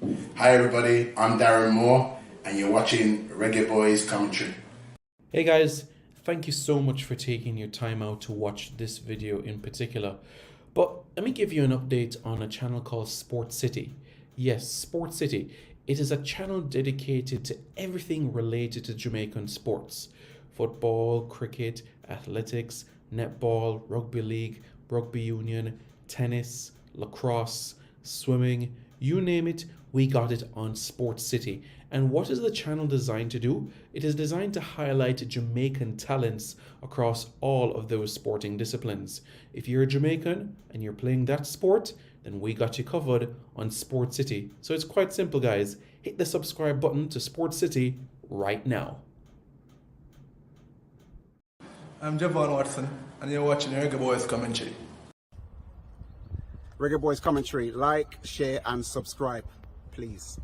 Hi everybody, I'm Darren Moore and you're watching Reggae Boys Commentary. Hey guys, thank you so much for taking your time out to watch this video in particular. But let me give you an update on a channel called Sport City. Yes, Sport City. It is a channel dedicated to everything related to Jamaican sports. Football, cricket, athletics, netball, rugby league, rugby union, tennis, lacrosse, swimming, you name it, we got it on Sport City. And what is the channel designed to do? It is designed to highlight Jamaican talents across all of those sporting disciplines. If you're a Jamaican and you're playing that sport, then we got you covered on Sport City. So it's quite simple, guys. Hit the subscribe button to Sport City right now. I'm Javon Watson, and you're watching Reggae Boys Commentary. Reggae Boys Commentary, like, share and subscribe, please.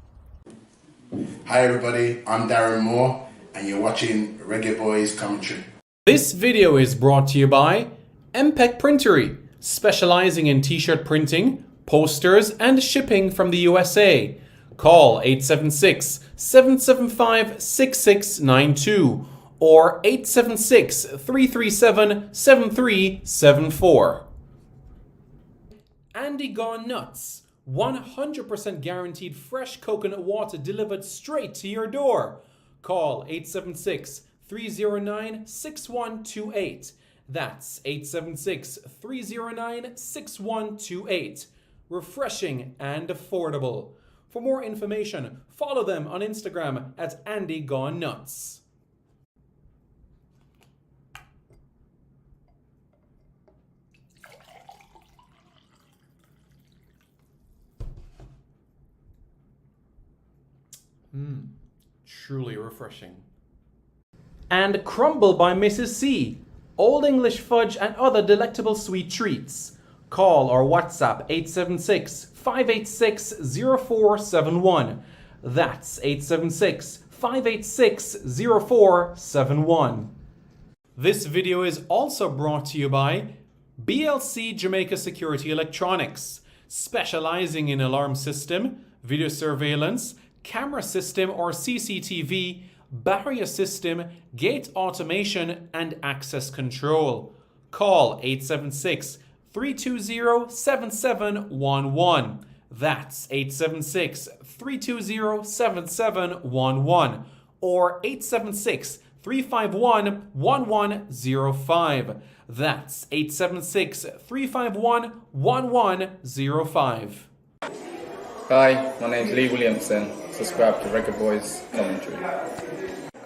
Hi everybody, I'm Darren Moore and you're watching Reggae Boys Commentary. This video is brought to you by MPEC Printery, specializing in t-shirt printing, posters and shipping from the USA. Call 876-775-6692 or 876-337-7374. Andy Gone Nuts, 100% guaranteed fresh coconut water delivered straight to your door. Call 876-309-6128. That's 876-309-6128. Refreshing and affordable. For more information, follow them on Instagram at Andy Gone Nuts. Truly refreshing. And Crumble by Mrs. C. Old English fudge and other delectable sweet treats. Call or WhatsApp 876-586-0471. That's 876-586-0471. This video is also brought to you by BLC Jamaica Security Electronics, specializing in alarm system, video surveillance, camera system or CCTV, barrier system, gate automation, and access control. Call 876-320-7711. That's 876-320-7711 or 876-351-1105. That's 876-351-1105. Hi, my name is Lee Williamson. Subscribe to Reggae Boys Commentary.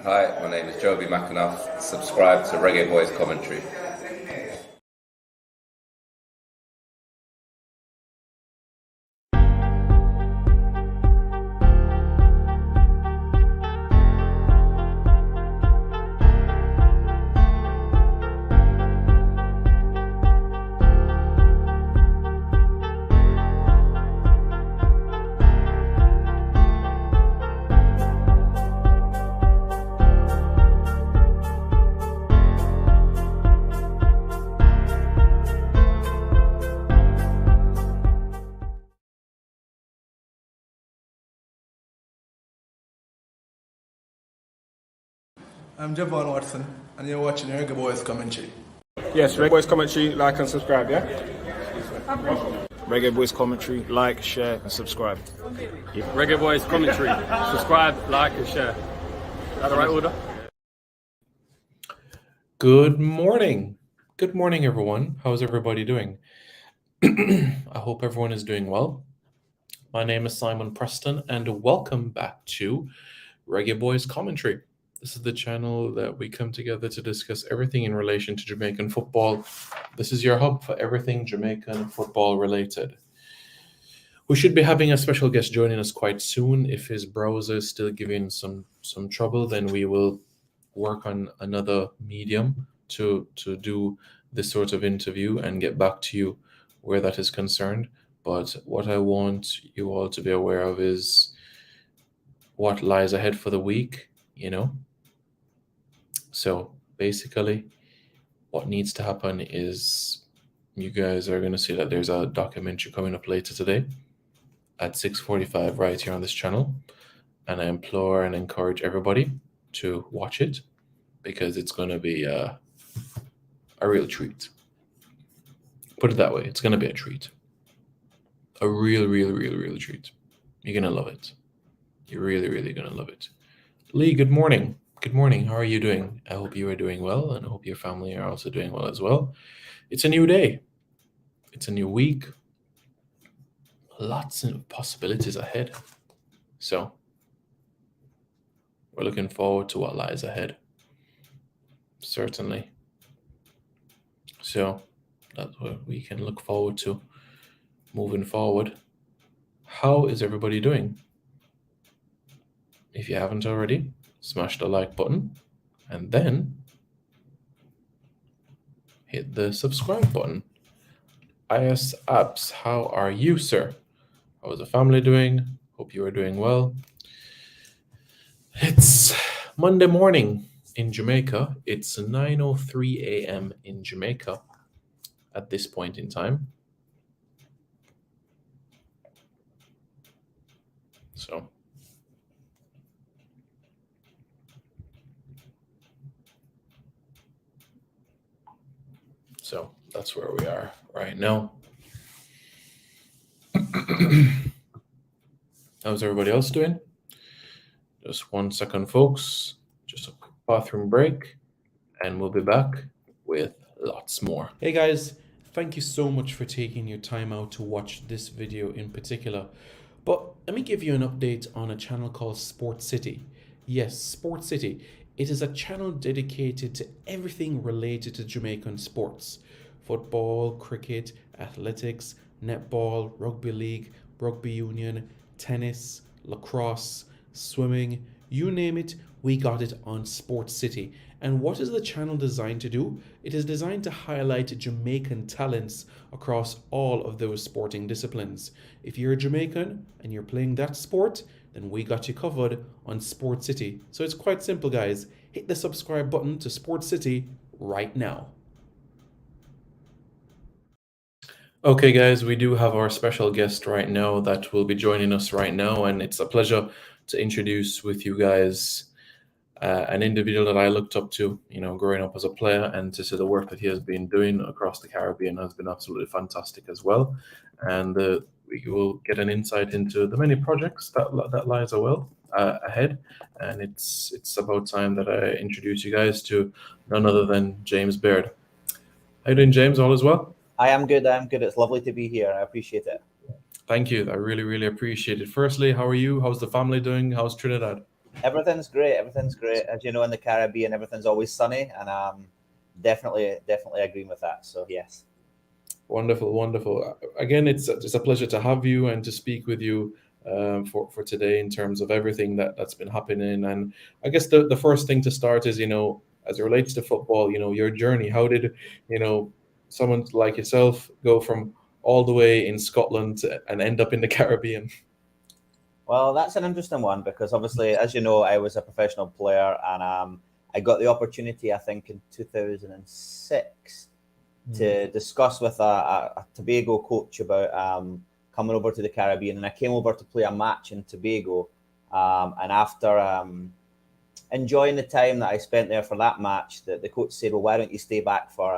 Hi, my name is Joby McAnuff. Subscribe to Reggae Boys Commentary. I'm Javon Watson, and you're watching Reggae Boys Commentary. Yes, Reggae Boys Commentary, like and subscribe, yeah? Reggae Boys Commentary, like, share and subscribe. Reggae Boys Commentary. Subscribe, like and share. Is that the right order? Good morning. Good morning, everyone. How's everybody doing? I hope everyone is doing well. My name is Simon Preston, and welcome back to Reggae Boys Commentary. This is the channel that we come together to discuss everything in relation to Jamaican football. This is your hub for everything Jamaican football related. We should be having a special guest joining us quite soon. If his browser is still giving some trouble, then we will work on another medium to do this sort of interview and get back to you where that is concerned. But what I want you all to be aware of is what lies ahead for the week, you know. So basically, what needs to happen is you guys are going to see that there's a documentary coming up later today. at 6:45 right here on this channel, and I implore and encourage everybody to watch it because it's going to be a real treat. Put it that way, it's going to be a treat. A real treat. You're going to love it. You're really going to love it. Lee, good morning. Good morning. How are you doing? I hope you are doing well, and I hope your family are also doing well as well. It's a new day. It's a new week. Lots of possibilities ahead. So we're looking forward to what lies ahead. Certainly. So that's what we can look forward to moving forward. How is everybody doing? If you haven't already, smash the like button and then hit the subscribe button. IS Abs, how are you, sir? How is the family doing? Hope you are doing well. It's Monday morning in Jamaica. It's 9:03 a.m. in Jamaica at this point in time. So that's where we are right now. How's everybody else doing? Just 1 second, folks. Just a quick bathroom break, and we'll be back with lots more. Hey guys, thank you so much for taking your time out to watch this video in particular. But let me give you an update on a channel called Sport City. Yes, Sport City. It is a channel dedicated to everything related to Jamaican sports. Football, cricket, athletics, netball, rugby league, rugby union, tennis, lacrosse, swimming, you name it, we got it on Sport City. And what is the channel designed to do? It is designed to highlight Jamaican talents across all of those sporting disciplines. If you're a Jamaican and you're playing that sport, then we got you covered on Sport City. So it's quite simple, guys. Hit the subscribe button to Sport City right now. Okay, guys, we do have our special guest right now that will be joining us right now, and it's a pleasure to introduce with you guys an individual that I looked up to, growing up as a player, and to see the work that he has been doing across the Caribbean has been absolutely fantastic as well. And we will get an insight into the many projects that lies ahead. And it's about time that I introduce you guys to none other than James Baird. How you doing, James? All is well? I am good. It's lovely to be here. I appreciate it. Thank you. I really appreciate it. Firstly, how are you? How's the family doing? How's Trinidad? Everything's great. As you know, in the Caribbean, everything's always sunny, and definitely agreeing with that. So yes. Wonderful. Again, it's a pleasure to have you and to speak with you for today in terms of everything that's been happening. And I guess the first thing to start is, as it relates to football, your journey. How did, someone like yourself go from all the way in Scotland and end up in the Caribbean? Well, that's an interesting one because obviously, as you know, I was a professional player, and I got the opportunity, I think, in 2006 to discuss with a Tobago coach about coming over to the Caribbean. And I came over to play a match in Tobago, and after enjoying the time that I spent there for that match, the coach said, well, why don't you stay back for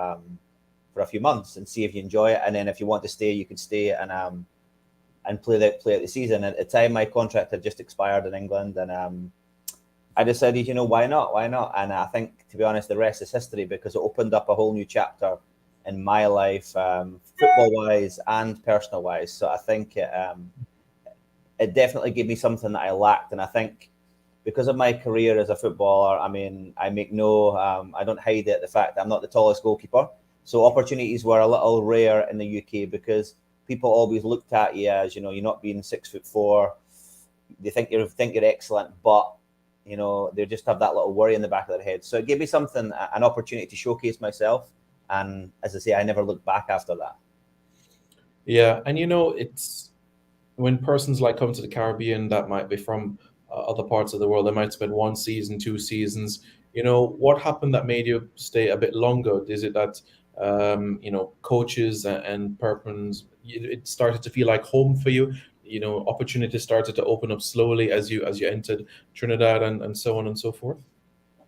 a few months and see if you enjoy it, and then if you want to stay, you can stay and play out the season. At the time, my contract had just expired in England, and I decided, why not? And I think, to be honest, the rest is history, because it opened up a whole new chapter in my life, football-wise and personal-wise. So I think it definitely gave me something that I lacked, and I think because of my career as a footballer, I mean, I don't hide it, the fact that I'm not the tallest goalkeeper. So opportunities were a little rare in the UK because people always looked at you as, you're not being 6'4". They think you're excellent, but they just have that little worry in the back of their head. So it gave me an opportunity to showcase myself, and as I say, I never looked back after that. Yeah, and it's when persons come to the Caribbean that might be from other parts of the world, they might spend 1 season, 2 seasons. What happened that made you stay a bit longer? Is it that coaches and persons, it started to feel like home for you? opportunities started to open up slowly as you entered Trinidad and so on and so forth?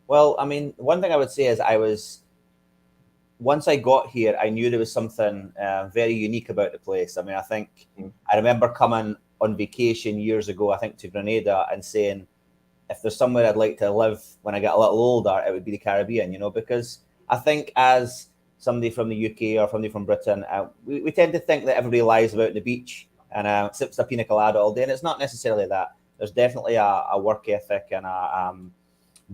Well, I mean, one thing I would say is once I got here, I knew there was something very unique about the place. I mean, I think I remember coming on vacation years ago, I think to Grenada, and saying, if there's somewhere I'd like to live when I get a little older, it would be the Caribbean, because I think as somebody from the UK or somebody from Britain, we tend to think that everybody lies about the beach and sips a pina colada all day, and it's not necessarily that. There's definitely a work ethic and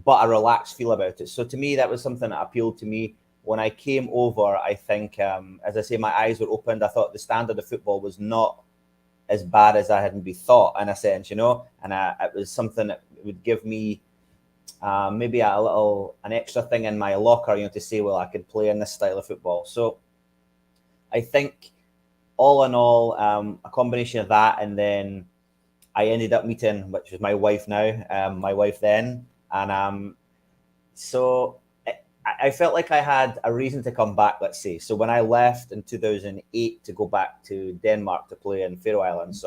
but a relaxed feel about it. So to me, that was something that appealed to me. When I came over, I think, as I say, my eyes were opened. I thought the standard of football was not as bad as I hadn't been thought, in a sense, and it was something that would give me maybe an extra thing in my locker, to say, well, I could play in this style of football. So I think all in all, a combination of that, and then I ended up meeting, which is my wife now, my wife then, and so I felt like I had a reason to come back, let's say. So when I left in 2008 to go back to Denmark to play in Faroe Islands,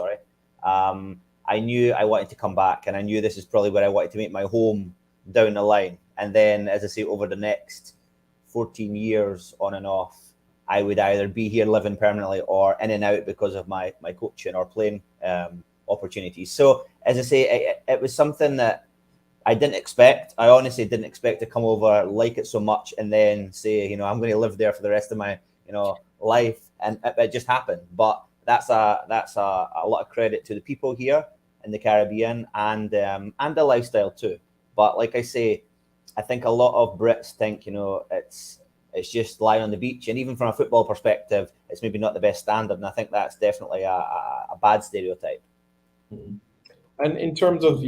I knew I wanted to come back, and I knew this is probably where I wanted to make my home down the line. And then, as I say, over the next 14 years on and off, I would either be here living permanently or in and out because of my coaching or playing opportunities. So, as I say, it was something that I didn't expect. I honestly didn't expect to come over, like it so much, and then say, I'm going to live there for the rest of my, life. And it just happened. But that's a lot of credit to the people here in the Caribbean and the lifestyle too. But like I say, I think a lot of Brits think, it's just lying on the beach, and even from a football perspective, it's maybe not the best standard. And I think that's definitely a bad stereotype. Mm-hmm. And in terms of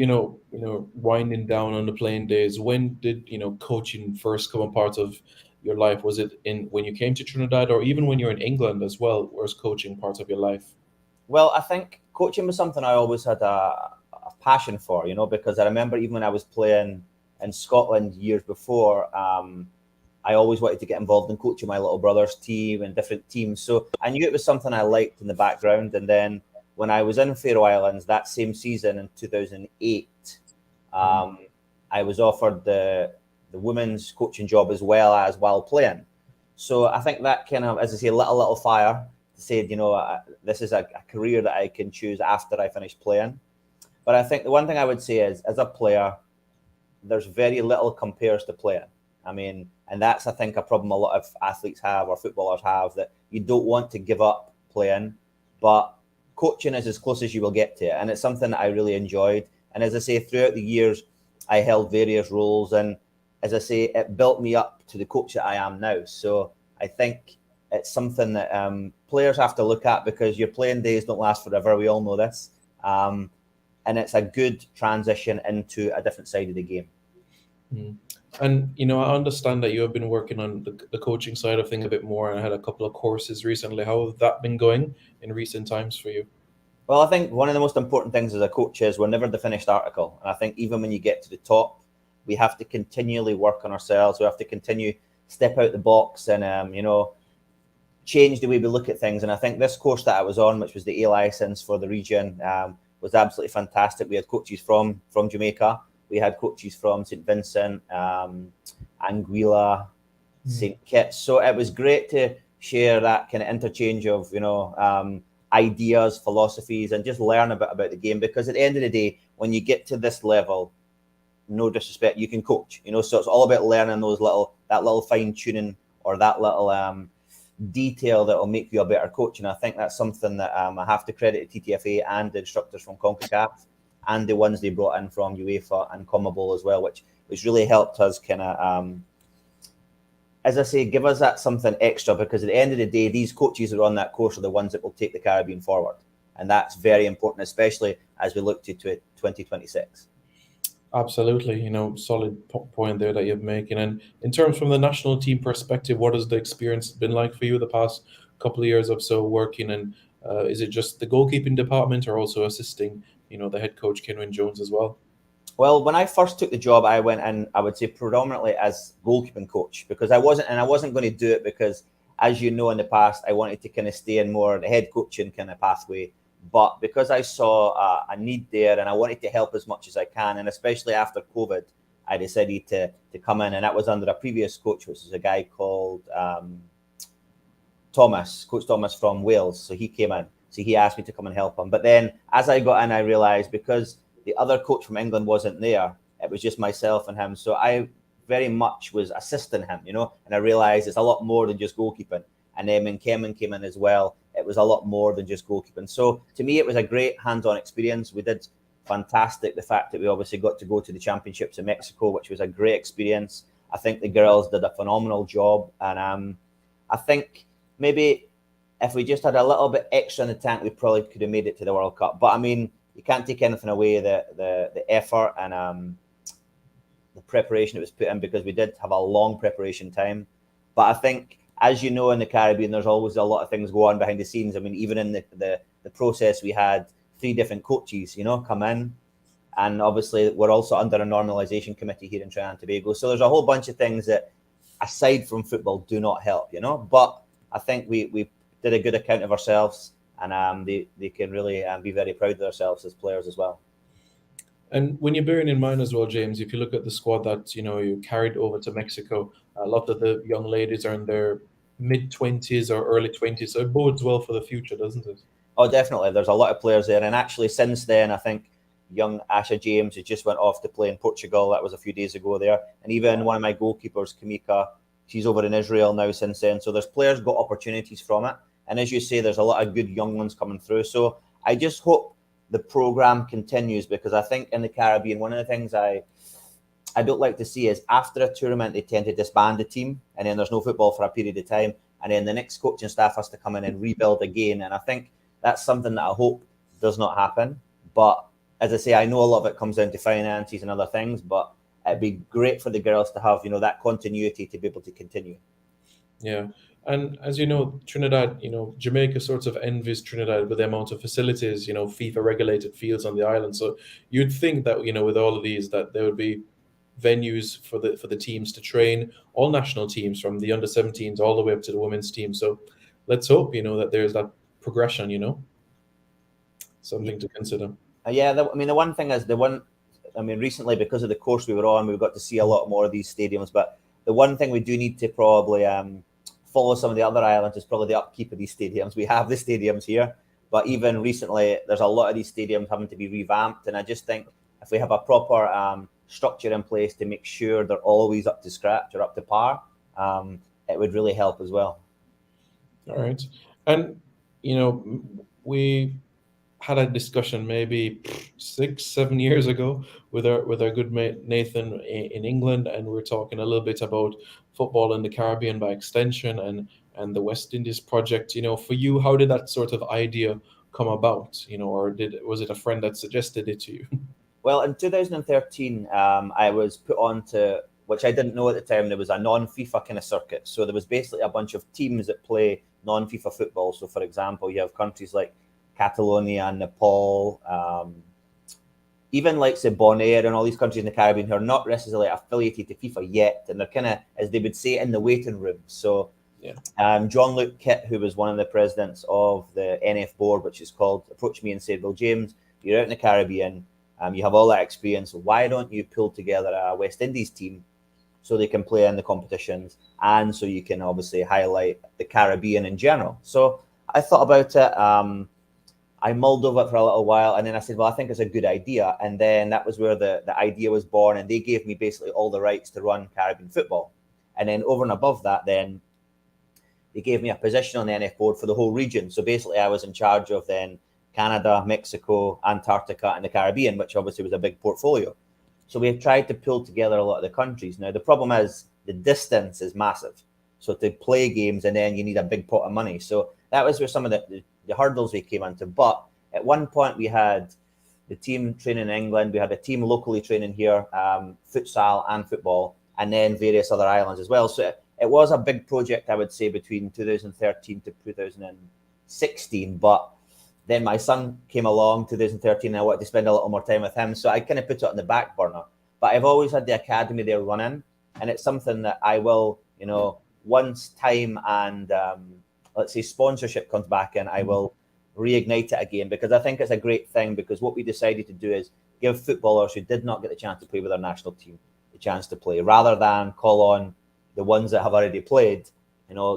winding down on the playing days, when did coaching first come a part of your life? Was it when you came to Trinidad, or even when you're in England as well? Was coaching part of your life? Well, I think coaching was something I always had a passion for, because I remember even when I was playing in Scotland years before, I always wanted to get involved in coaching my little brother's team and different teams. So I knew it was something I liked in the background. And then when I was in Faroe Islands that same season in 2008, I was offered the women's coaching job as well as while playing. So I think that kind of, as I say, lit a little fire to say, this is a career that I can choose after I finish playing. But I think the one thing I would say is, as a player, there's very little compares to playing. I mean, and that's, I think, a problem a lot of athletes have or footballers have, that you don't want to give up playing, but coaching is as close as you will get to it. And it's something that I really enjoyed. And as I say, throughout the years, I held various roles. And as I say, it built me up to the coach that I am now. So I think it's something that players have to look at, because your playing days don't last forever. We all know this. And it's a good transition into a different side of the game. Mm. And, I understand that you have been working on the coaching side of things a bit more, and I had a couple of courses recently. How has that been going in recent times for you? Well, I think one of the most important things as a coach is we're never the finished article. And I think even when you get to the top, we have to continually work on ourselves. We have to continue step out the box and, change the way we look at things. And I think this course that I was on, which was the A license for the region, was absolutely fantastic. We had coaches from Jamaica. We had coaches from St. Vincent, Anguilla, St. Kitts. So it was great to share that kind of interchange of, ideas, philosophies, and just learn a bit about the game. Because at the end of the day, when you get to this level, no disrespect, you can coach, so it's all about learning that little fine tuning or that little detail that will make you a better coach. And I think that's something that I have to credit to TTFA and the instructors from CONCACAF and the ones they brought in from UEFA and CONMEBOL as well, which really helped us kind of, as I say, give us that something extra, because at the end of the day, these coaches who are on that course are the ones that will take the Caribbean forward. And that's very important, especially as we look to 2026. Absolutely, solid point there that you're making. And in terms from the national team perspective, what has the experience been like for you the past couple of years or so working? And is it just the goalkeeping department, or also assisting, the head coach, Kenwyn Jones, as well? Well, when I first took the job, I went in, I would say, predominantly as goalkeeping coach, because I wasn't going to do it because, as you know, in the past, I wanted to kind of stay in more the head coaching kind of pathway. But because I saw a need there and I wanted to help as much as I can, and especially after COVID, I decided to come in, and that was under a previous coach, which is a guy called Coach Thomas from Wales. So he came in. So he asked me to come and help him. But then as I got in, I realized because the other coach from England wasn't there, it was just myself and him. So I very much was assisting him, and I realized it's a lot more than just goalkeeping. And then when Kevin came in as well, it was a lot more than just goalkeeping. So to me, it was a great hands-on experience. We did fantastic. The fact that we obviously got to go to the championships in Mexico, which was a great experience. I think the girls did a phenomenal job. And I think maybe if we just had a little bit extra in the tank, we probably could have made it to the World Cup. But I mean, you can't take anything away the effort and the preparation that was put in, because we did have a long preparation time. But I think, as you know, in the Caribbean, there's always a lot of things go on behind the scenes. I mean, even in the process, we had 3 different coaches, come in. And obviously, we're also under a normalisation committee here in Trinidad and Tobago. So there's a whole bunch of things that, aside from football, do not help, But I think we did a good account of ourselves, and they can really be very proud of themselves as players as well. And when you're bearing in mind as well, James, if you look at the squad that you carried over to Mexico, a lot of the young ladies are in their mid-20s or early 20s, so it bodes well for the future, doesn't it? Oh, definitely. There's a lot of players there, and actually since then, I think young Asha James has just went off to play in Portugal. That was a few days ago there, and even one of my goalkeepers, Kamika, she's over in Israel now since then. So there's players got opportunities from it, and as you say, there's a lot of good young ones coming through. So I just hope the program continues, because I think in the Caribbean, one of the things I don't like to see is after a tournament, they tend to disband the team, and then there's no football for a period of time, and then the next coaching staff has to come in and rebuild again. And I think that's something that I hope does not happen. But as I say, I know a lot of it comes down to finances and other things, but it'd be great for the girls to have, that continuity to be able to continue. Yeah. And as you know, Trinidad, Jamaica sort of envies Trinidad with the amount of facilities, FIFA regulated fields on the island. So you'd think that, with all of these, that there would be venues for the teams to train, all national teams from the under 17s all the way up to the women's team. So let's hope, that there's that progression, something to consider. The one thing is recently, because of the course we were on, we got to see a lot more of these stadiums. But the one thing we do need to probably follow some of the other islands is probably the upkeep of these stadiums. We have the stadiums here, but even recently, there's a lot of these stadiums having to be revamped. And I just think if we have a proper structure in place to make sure they're always up to scratch or up to par, it would really help as well. All right. And, we had a discussion maybe 6-7 years ago with our good mate Nathan in England, and we're talking a little bit about football in the Caribbean by extension and the West Indies project. For you, how did that sort of idea come about? Or was it a friend that suggested it to you? Well, in 2013, I was put on to, which I didn't know at the time, there was a non-FIFA kind of circuit. So there was basically a bunch of teams that play non-FIFA football. So, for example, you have countries like Catalonia, Nepal, even like say Bonaire and all these countries in the Caribbean who are not necessarily affiliated to FIFA yet, and they're kind of, as they would say, in the waiting room. So John-Luke Kitt, who was one of the presidents of the NF board, which is called, approached me and said, well, James, you're out in the Caribbean, you have all that experience, why don't you pull together a West Indies team so they can play in the competitions, and so you can obviously highlight the Caribbean in general. So I thought about it. I mulled over it for a little while, and then I said, well, I think it's a good idea. And then that was where the idea was born, and they gave me basically all the rights to run Caribbean football. And then over and above that, then they gave me a position on the NF board for the whole region. So basically I was in charge of then Canada, Mexico, Antarctica, and the Caribbean, which obviously was a big portfolio. So we've tried to pull together a lot of the countries. Now, the problem is the distance is massive. So to play games, and then you need a big pot of money. So that was where some of the hurdles we came into. But at one point we had the team training in England, we had a team locally training here, futsal and football, and then various other islands as well. So it was a big project, I would say, between 2013 to 2016. But then my son came along 2013, and I wanted to spend a little more time with him. So I kind of put it on the back burner. But I've always had the academy there running, and it's something that I will, once time and let's say sponsorship comes back in, I will reignite it again, because I think it's a great thing, because what we decided to do is give footballers who did not get the chance to play with their national team the chance to play, rather than call on the ones that have already played,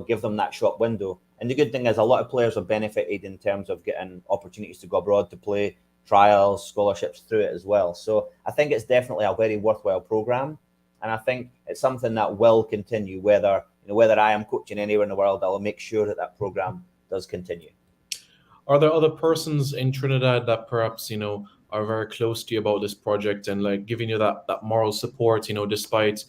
give them that shop window. And the good thing is a lot of players have benefited in terms of getting opportunities to go abroad to play, trials, scholarships through it as well. So I think it's definitely a very worthwhile program. And I think it's something that will continue, whether I am coaching anywhere in the world, I'll make sure that program does continue. Are there other persons in Trinidad that perhaps, are very close to you about this project and like giving you that moral support, despite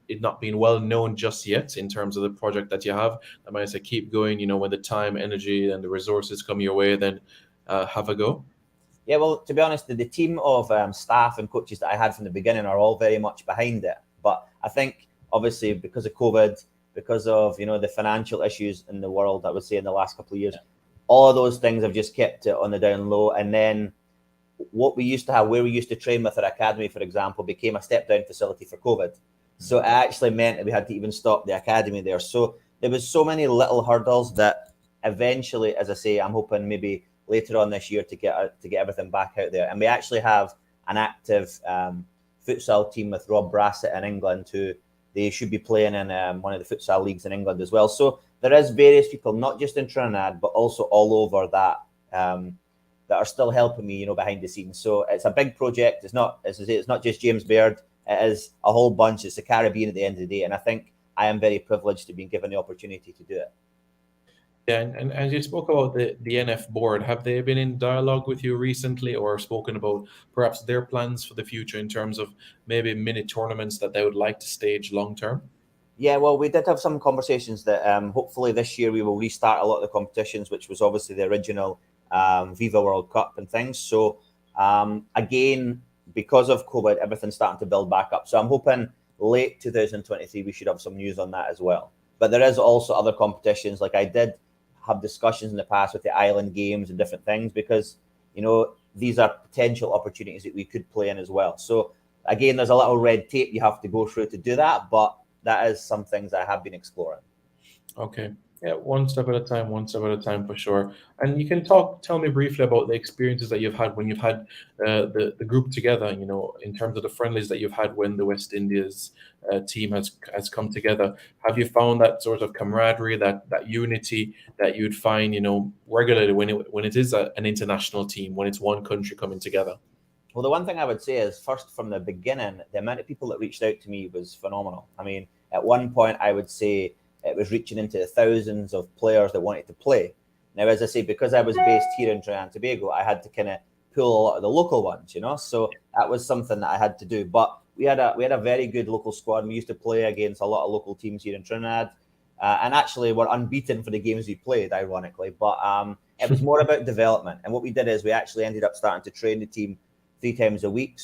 it not being well known just yet in terms of the project that you have? I might say keep going, when the time, energy, and the resources come your way, then have a go. Yeah, well, to be honest, the team of staff and coaches that I had from the beginning are all very much behind it. But I think, obviously, because of COVID, because of, the financial issues in the world, I would say in the last couple of years, all of those things have just kept it on the down low. And then what we used to have, where we used to train with our academy, for example, became a step-down facility for COVID. So it actually meant that we had to even stop the academy there. So there was so many little hurdles that eventually, as I say, I'm hoping maybe later on this year to get everything back out there. And we actually have an active futsal team with Rob Brassett in England, who they should be playing in one of the futsal leagues in England as well. So there is various people, not just in Trinidad, but also all over that that are still helping me, behind the scenes. So it's a big project. It's not, as I say, it's not just James Baird. It is a whole bunch. It's the Caribbean at the end of the day. And I think I am very privileged to be given the opportunity to do it. Yeah, and as you spoke about the NF board, have they been in dialogue with you recently or spoken about perhaps their plans for the future in terms of maybe mini tournaments that they would like to stage long term? Yeah, well, we did have some conversations that hopefully this year we will restart a lot of the competitions, which was obviously the original Viva World Cup and things. So again, because of COVID, everything's starting to build back up. So I'm hoping late 2023 we should have some news on that as well. But there is also other competitions. Like I did have discussions in the past with the island games and different things, because these are potential opportunities that we could play in as well. So again, there's a little red tape you have to go through to do that, but that is some things I have been exploring. Okay. Yeah, one step at a time for sure. And you can tell me briefly about the experiences that you've had when you've had the group together, in terms of the friendlies that you've had when the West Indies team has come together. Have you found that sort of camaraderie, that unity that you'd find, regularly when it is an international team, when it's one country coming together? Well, the one thing I would say is, first, from the beginning, the amount of people that reached out to me was phenomenal. I mean, at one point, I would say it was reaching into the thousands of players that wanted to play. Now, as I say, because I was based here in Trinidad and Tobago, I had to kind of pull a lot of the local ones, So that was something that I had to do. But we had a very good local squad. We used to play against a lot of local teams here in Trinidad, and actually we're unbeaten for the games we played, ironically. But it was more about development. And what we did is we actually ended up starting to train the team 3 times a week.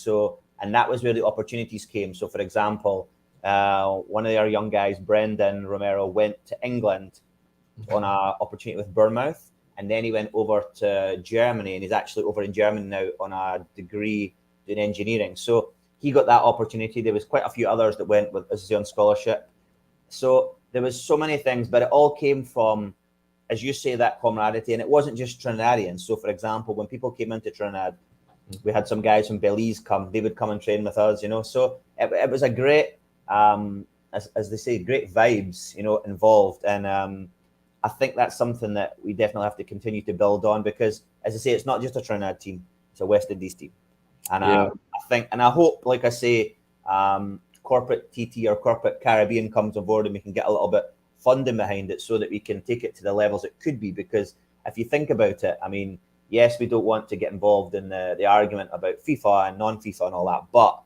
And that was where the opportunities came. So, for example, one of our young guys, Brendan Romero, went to England on an opportunity with Bournemouth, and then he went over to Germany, and he's actually over in Germany now on a degree in engineering. So he got that opportunity. There was quite a few others that went with, as I say, on scholarship. So there was so many things, but it all came from, as you say, that camaraderie. And it wasn't just Trinidadians. So, for example, when people came into Trinidad, we had some guys from Belize come. They would come and train with us, So it was a great, as they say, great vibes, involved. And I think that's something that we definitely have to continue to build on, because, as I say, it's not just a Trinidad team, it's a West Indies team. And I think, and I hope, like I say, corporate TT or corporate Caribbean comes on board and we can get a little bit funding behind it so that we can take it to the levels it could be. Because if you think about it, I mean, yes, we don't want to get involved in the argument about FIFA and non-FIFA and all that, but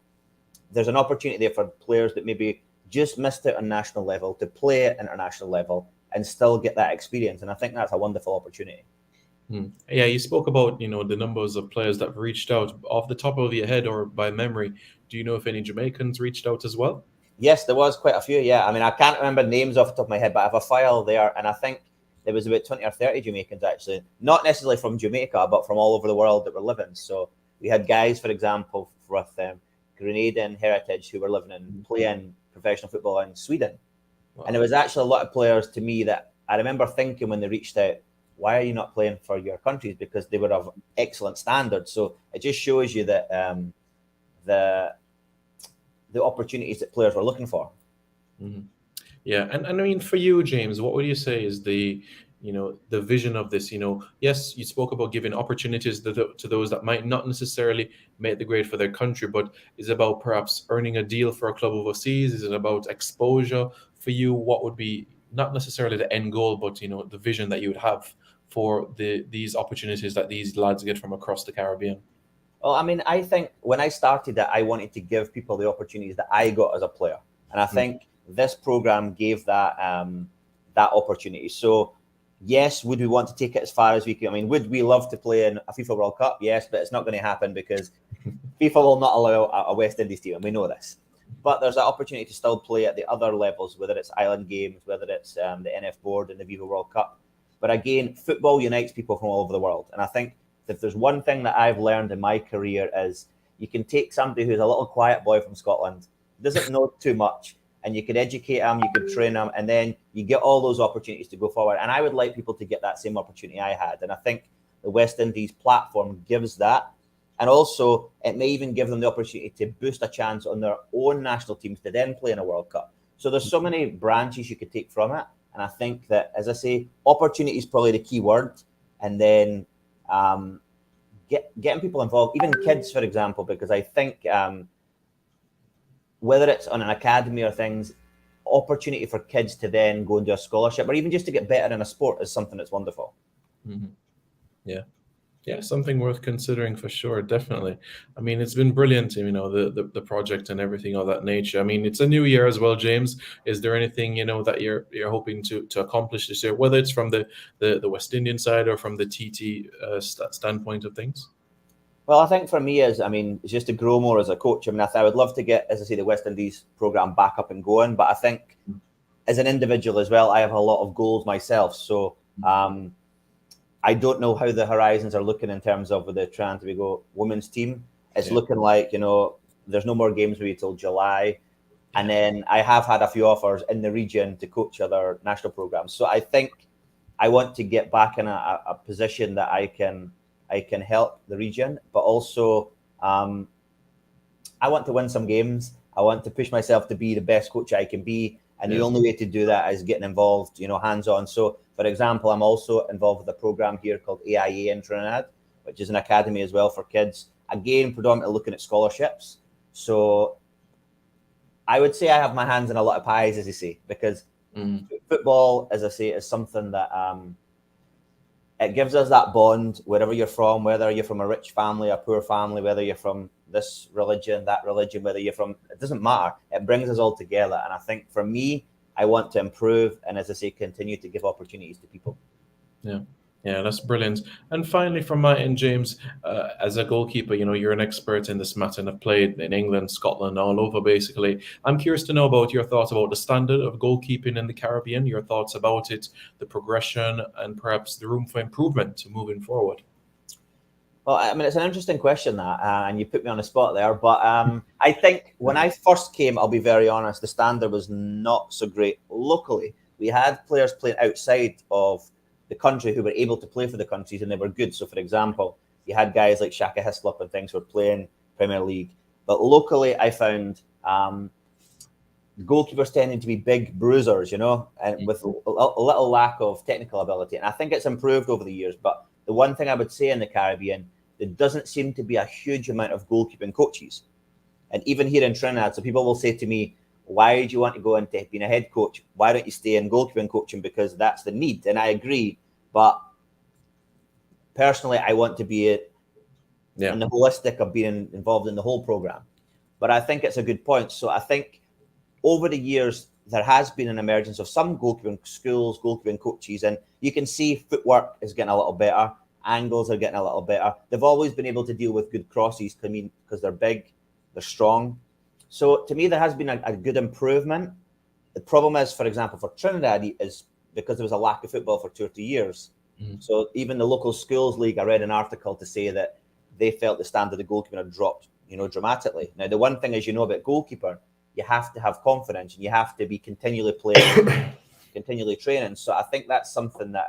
there's an opportunity there for players that maybe just missed it on national level to play at international level and still get that experience. And I think that's a wonderful opportunity. Yeah, you spoke about, the numbers of players that have reached out. Off the top of your head or by memory, do you know if any Jamaicans reached out as well? Yes, there was quite a few, yeah. I mean, I can't remember names off the top of my head, but I have a file there, and I think there was about 20 or 30 Jamaicans, actually. Not necessarily from Jamaica, but from all over the world that were living. So we had guys, for example, with Grenadian heritage who were living and playing professional football in Sweden. Wow. And there was actually a lot of players to me that I remember thinking when they reached out, why are you not playing for your countries? Because they would have excellent standards. So it just shows you that the opportunities that players were looking for. Mm-hmm. Yeah, and I mean, for you, James, what would you say is the the vision of this? Yes, you spoke about giving opportunities to those that might not necessarily make the grade for their country, but is it about perhaps earning a deal for a club overseas? Is it about exposure for you? What would be not necessarily the end goal, but the vision that you would have for these opportunities that these lads get from across the Caribbean? Well, I mean, I think when I started it, I wanted to give people the opportunities that I got as a player, and I think this program gave that that opportunity. So, yes, would we want to take it as far as we can? I mean, would we love to play in a FIFA World Cup? Yes, but it's not going to happen because FIFA will not allow a West Indies team, and we know this. But there's that opportunity to still play at the other levels, whether it's Island Games, whether it's the NF Board and the FIFA World Cup. But again, football unites people from all over the world, and I think if there's one thing that I've learned in my career is you can take somebody who's a little quiet boy from Scotland, doesn't know too much, and you could educate them, you could train them, and then you get all those opportunities to go forward. And I would like people to get that same opportunity I had. And I think the West Indies platform gives that. And also, it may even give them the opportunity to boost a chance on their own national teams to then play in a World Cup. So there's so many branches you could take from it. And I think that, as I say, opportunity is probably the key word. And then getting people involved, even kids, for example, because I think whether it's on an academy or things, opportunity for kids to then go and do a scholarship or even just to get better in a sport is something that's wonderful. Mm-hmm. Yeah, something worth considering for sure, definitely. I mean, it's been brilliant, the project and everything of that nature. I mean, it's a new year as well, James. Is there anything, that you're hoping to accomplish this year, whether it's from the West Indian side or from the TT standpoint of things? Well, I think for me it's just to grow more as a coach. I mean, I would love to get, as I say, the West Indies program back up and going. But I think as an individual as well, I have a lot of goals myself. So I don't know how the horizons are looking in terms of the Trinidad and Tobago women's team. It's looking like, there's no more games maybe till July. And then I have had a few offers in the region to coach other national programs. So I think I want to get back in a position that I can help the region, but also I want to win some games. I want to push myself to be the best coach I can be. And the only way to do that is getting involved, hands-on. So, for example, I'm also involved with a program here called AIA in Trinidad, which is an academy as well for kids. Again, predominantly looking at scholarships. So I would say I have my hands in a lot of pies, as you say, because football, as I say, is something that it gives us that bond wherever you're from, whether you're from a rich family, a poor family, whether you're from this religion, that religion, whether you're from, it doesn't matter. It brings us all together. And I think for me, I want to improve and, as I say, continue to give opportunities to people. Yeah, that's brilliant. And finally, from my end, James, as a goalkeeper, you're an expert in this matter and have played in England, Scotland, all over, basically. I'm curious to know about your thoughts about the standard of goalkeeping in the Caribbean, your thoughts about it, the progression, and perhaps the room for improvement moving forward. Well, I mean, it's an interesting question, that, and you put me on the spot there. But I think when I first came, I'll be very honest, the standard was not so great locally. We had players playing outside of the country who were able to play for the countries, and they were good. So, for example, you had guys like Shaka Hislop and things who were playing Premier League. But locally, I found goalkeepers tending to be big bruisers, and with a little lack of technical ability. And I think it's improved over the years. But the one thing I would say in the Caribbean, there doesn't seem to be a huge amount of goalkeeping coaches. And even here in Trinidad, so people will say to me, why do you want to go into being a head coach? Why don't you stay in goalkeeping coaching? Because that's the need. And I agree. But personally, I want to be in the holistic of being involved in the whole program. But I think it's a good point. So I think over the years, there has been an emergence of some goalkeeping schools, goalkeeping coaches, and you can see footwork is getting a little better. Angles are getting a little better. They've always been able to deal with good crosses, because they're big, they're strong. So to me, there has been a good improvement. The problem is, for example, for Trinidad, is because there was a lack of football for 2 or 3 years. So even the local schools league, I read an article to say that they felt the standard of goalkeeping had dropped, dramatically. Now, the one thing is, about goalkeeper, you have to have confidence and you have to be continually playing, continually training. So I think that's something that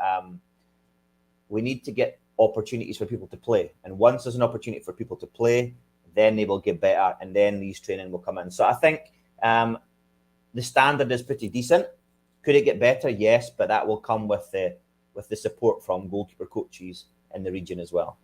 we need to get opportunities for people to play. And once there's an opportunity for people to play, then they will get better, and then these training will come in. So I think the standard is pretty decent. Could it get better? Yes, but that will come with the support from goalkeeper coaches in the region as well.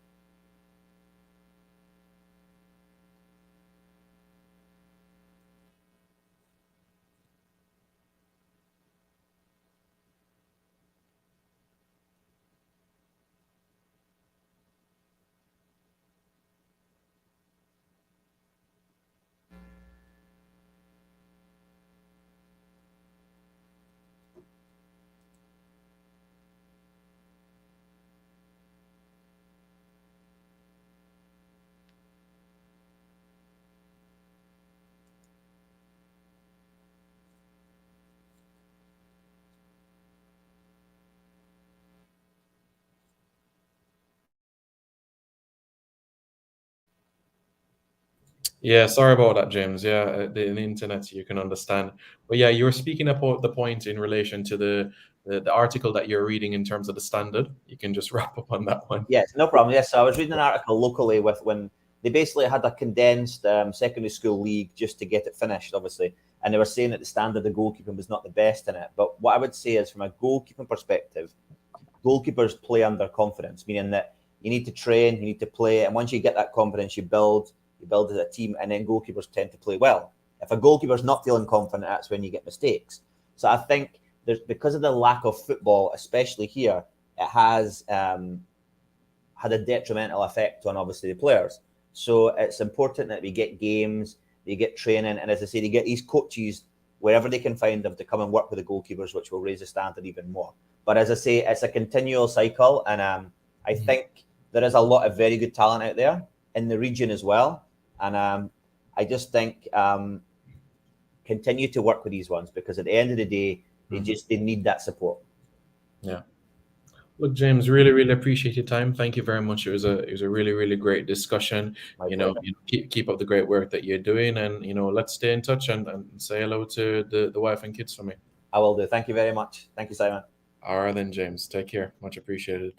Yeah, sorry about that, James. Yeah, the internet, you can understand. But yeah, you were speaking about the point in relation to the article that you're reading in terms of the standard. You can just wrap up on that one. Yes, no problem. Yes, so I was reading an article locally when they basically had a condensed secondary school league just to get it finished, obviously. And they were saying that the standard of goalkeeping was not the best in it. But what I would say is, from a goalkeeping perspective, goalkeepers play under confidence, meaning that you need to train, you need to play. And once you get that confidence, you build as a team, and then goalkeepers tend to play well. If a goalkeeper's not feeling confident, that's when you get mistakes. So I think because of the lack of football, especially here, it has had a detrimental effect on obviously the players. So it's important that we get games, they get training, and as I say, they get these coaches wherever they can find them to come and work with the goalkeepers, which will raise the standard even more. But as I say, it's a continual cycle, and I think there is a lot of very good talent out there in the region as well. And I just think continue to work with these ones, because at the end of the day, they need that support. Yeah. Look, James, really, really appreciate your time. Thank you very much. It was a really, really great discussion. My You know, keep up the great work that you're doing, and let's stay in touch and say hello to the wife and kids for me. I will do. Thank you very much. Thank you, Simon. All right, then, James. Take care. Much appreciated.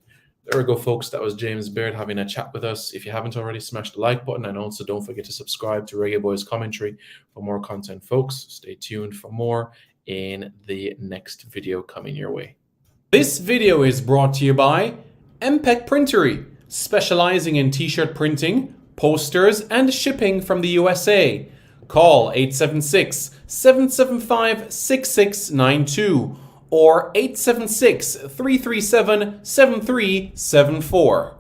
There we go, folks. That was James Baird having a chat with us. If you haven't already, smash the like button, and also don't forget to subscribe to Reggae Boys Commentary for more content, folks. Stay tuned for more in the next video coming your way. This video is brought to you by MPEC Printery, specializing in t-shirt printing, posters, and shipping from the USA. Call 876-775-6692 or 876-337-7374.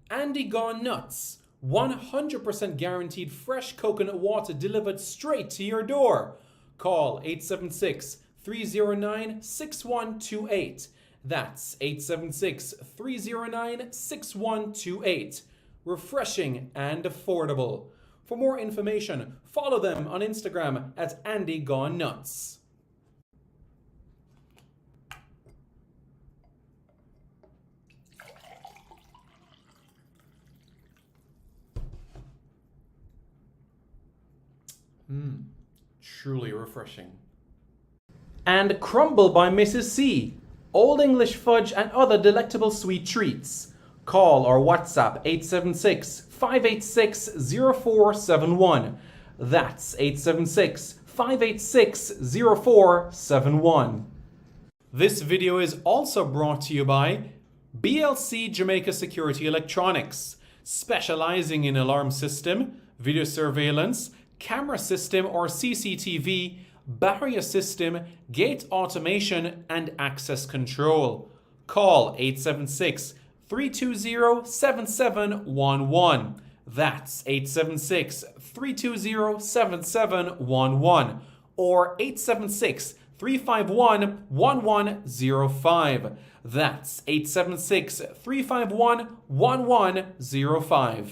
Andy Gone Nuts, 100% guaranteed fresh coconut water delivered straight to your door. Call 876-309-6128. That's 876-309-6128. Refreshing and affordable. For more information, follow them on Instagram at Andy Gone Nuts. Truly refreshing. And Crumble by Mrs. C. Old English fudge and other delectable sweet treats. Call or WhatsApp 876-586-0471. That's 876-586-0471. This video is also brought to you by BLC Jamaica Security Electronics, specializing in alarm system, video surveillance, camera system or CCTV, barrier system, gate automation, and access control. Call 876-320-7711. That's 876-320-7711 or 876-351-1105. That's 876-351-1105.